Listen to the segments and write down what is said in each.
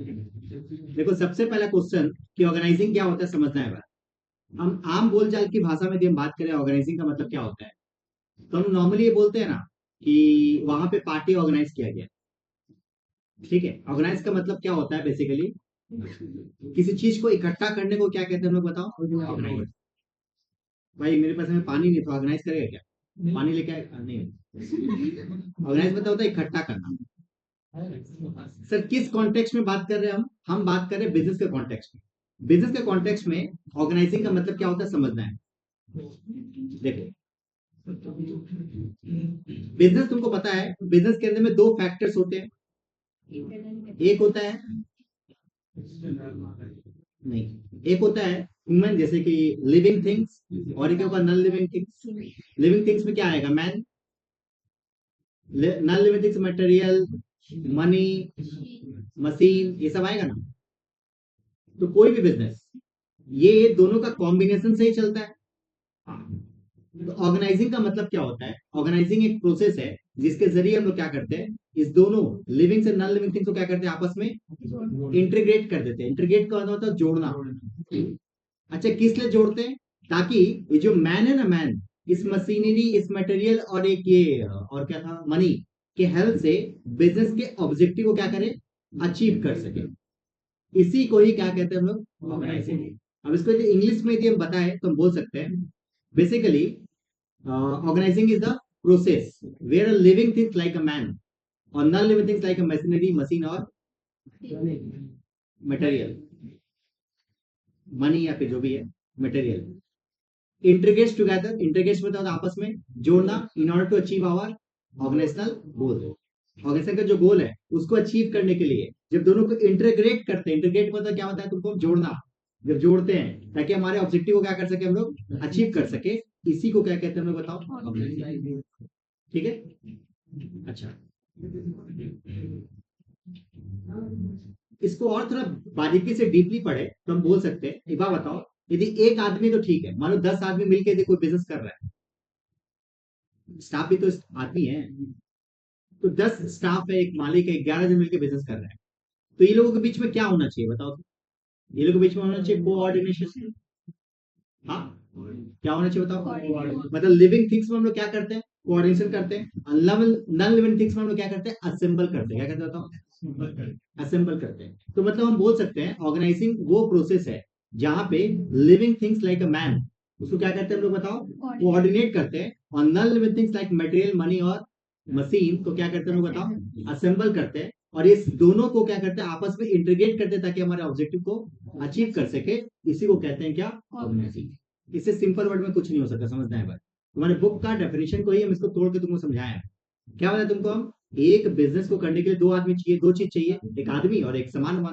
देखो, सबसे पहला क्वेश्चन कि ऑर्गेनाइजिंग क्या होता है समझना है। हम आम बोलचाल की भाषा में यदि हम बात करें ऑर्गेनाइजिंग का मतलब क्या होता है, तो हम नॉर्मली ये बोलते हैं ना कि वहां पे पार्टी ऑर्गेनाइज किया गया। ठीक है, ऑर्गेनाइज का मतलब क्या होता है बेसिकली, किसी चीज को इकट्ठा करने को क्या कहते हैं हम लोग बताओ, ऑर्गेनाइज। भाई मेरे पास में पानी नहीं था, ऑर्गेनाइज करेगा क्या? पानी लेके आए नहीं। ऑर्गेनाइज मतलब होता है इकट्ठा करना। सर किस कॉन्टेक्स्ट में बात कर रहे हैं हम बात कर रहे हैं बिजनेस के कॉन्टेक्स्ट में। बिजनेस के कॉन्टेक्स्ट में ऑर्गेनाइजिंग का मतलब क्या होता है समझना है। देखो, बिजनेस तुमको पता है, बिजनेस के अंदर में दो फैक्टर्स होते हैं। एक होता है, नहीं, एक होता है ह्यूमन, जैसे कि लिविंग थिंग्स, और एक होगा non living things. Living things में क्या आएगा, man. Non living things material, money, machine, ये सब आएगा ना। तो कोई भी बिजनेस ये दोनों का कॉम्बिनेशन से ही चलता है। तो ऑर्गेनाइजिंग का मतलब क्या होता है, ऑर्गेनाइजिंग एक प्रोसेस है जिसके जरिए हम लोग क्या करते हैं, इस दोनों लिविंग से नॉन लिविंग थिंग्स को क्या करते हैं, आपस में इंटीग्रेट कर देते हैं। इंटीग्रेट का मतलब होता है जोड़ना। अच्छा, किस लिए जोड़ते हैं, ताकि ये जो मैन है ना, मैन इस मशीनरी, इस मटेरियल और एक ये और क्या था, मनी के हेल्प से बिजनेस के ऑब्जेक्टिव को क्या करें, अचीव कर सके। इसी को ही क्या कहते हैं हम लोग, ऑर्गेनाइजिंग। अब इसको यदि इंग्लिश में यदि हम बताएं तो हम बोल सकते हैं basically organising is the process where a living things like a man और non living things like a machinery, machine और मटेरियल, मनी या फिर जो भी है मटेरियल, इंटीग्रेट्स टुगेदर। इंटीग्रेट्स मतलब आपस में जोड़ना, in order to achieve our organisational goal. Organisation का जो गोल है उसको अचीव करने के लिए जब दोनों को इंटीग्रेट करते हैं, इंटीग्रेट मतलब क्या होता है तुमको, जोड़ना। जब जोड़ते हैं ताकि हमारे ऑब्जेक्टिव को क्या कर सके, हम लोग अचीव कर सके, इसी को क्या कहते हैं हम लोग बताओ, ऑर्गेनाइजिंग। ठीक है। अच्छा, इसको और थोड़ा बारीकी से डीपली पढ़े तो हम बोल सकते हैं, एक बार बताओ, यदि एक आदमी तो ठीक है, मान लो 10 आदमी मिलकर यदि कोई बिजनेस कर रहा है, स्टाफ भी तो आदमी है, तो 10 स्टाफ है, एक मालिक है, 11 जन मिलकर बिजनेस कर रहे हैं, तो ये लोगों के बीच में क्या होना चाहिए बताओ तो? ये लोगों के बीच में होना चाहिए कोऑर्डिनेशन। हाँ, क्या होना चाहिए बताओ, मतलब लिविंग थिंग्स में हम लोग क्या करते हैं, कोऑर्डिनेशन करते हैं। नॉन लिविंग थिंग्स में हम लोग क्या करते हैं, असेंबल करते हैं। क्या करते हैं बताओ, असेंबल करते हैं। तो मतलब हम बोल सकते हैं ऑर्गेनाइजिंग वो प्रोसेस है जहां पे living things like a man, उसको क्या करते हैं हम लोग बताओ, कोऑर्डिनेट करते हैं। और non living things like material, money और मशीन को क्या करते हैं हम लोग बताओ, असेंबल करते हैं। और इस दोनों को क्या करते हैं, आपस में इंटीग्रेट करते हैं ताकि हमारे ऑब्जेक्टिव को अचीव कर सके। इसी को कहते हैं क्या, ऑर्गेनाइजिंग। इससे सिंपल वर्ड में कुछ नहीं हो सकता, समझना है भाई। तुम्हारे बुक का डेफिनेशन को ही हम इसको तोड़ के तुमको समझाया। क्या बताया तुमको हम, एक बिजनेस को करने के लिए दो आदमी चाहिए, दो चीज चाहिए, एक आदमी और एक सामान।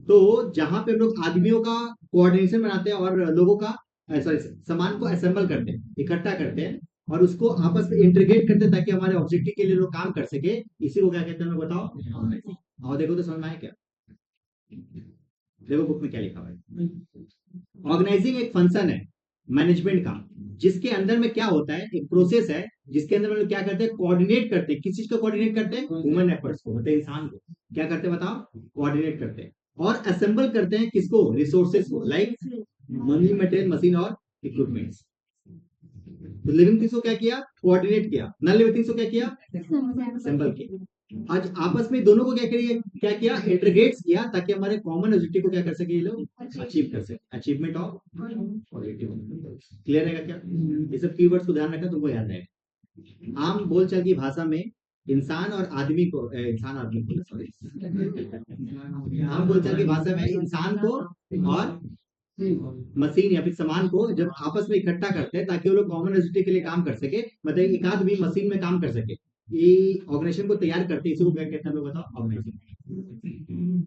तो जहां पे हम लोग आदमियों का कोऑर्डिनेशन बनाते हैं और लोगों का, सॉरी, सामान को असेंबल करते हैं, इकट्ठा करते हैं, और उसको आपस में इंटीग्रेट करते हैं ताकि हमारे ऑब्जेक्टिव के लिए लोग काम कर सके, इसी को क्या कहते हैं हमें बताओ। और देखो तो समझ में आया क्या, देखो बुक में क्या लिखा हुआ है। ऑर्गेनाइजिंग एक फंक्शन है मैनेजमेंट का, जिसके अंदर में क्या होता है, एक प्रोसेस है जिसके अंदर में लोग क्या करते हैं, कोऑर्डिनेट करते हैं। किस चीज को कोऑर्डिनेट करते हैं, ह्यूमन एफर्ट्स को, मतलब इंसान को क्या करते हैं बताओ, कोऑर्डिनेट करते हैं। और असेंबल करते हैं किसको, रिसोर्सेस को, लाइक मनी, मटेरियल, मशीन और इक्विपमेंट्स। तो लिविंग थिंग्स को क्या किया, कोऑर्डिनेट किया। नॉन लिविंग थिंग्स को क्या किया, असेंबल किया। आज आपस में दोनों को क्या करिए, क्या किया, इंटीग्रेट किया ताकि हमारे कॉमन ऑब्जेक्टिव को क्या कर सके ये लोग, अचीव कर सके। Achievement of objective. क्लियर है क्या, ये सब कीवर्ड्स को ध्यान रखना, तुमको याद है। आम बोलचाल की भाषा में इंसान और आदमी को, इंसान आदमी को, सॉरी, आम बोलचाल की भाषा में इंसान को और मशीन या फिर सामान को जब आपस में इकट्ठा करते हैं ताकि वो लोग कॉमन ऑब्जेक्टिव के लिए काम कर सके, मतलब एक आध भी मशीन में काम कर सके, ये ऑर्गेनाइजेशन को तैयार करते हैं। इसी को क्या कहते हैं हम लोग बताओ, ऑर्गेनाइजेशन।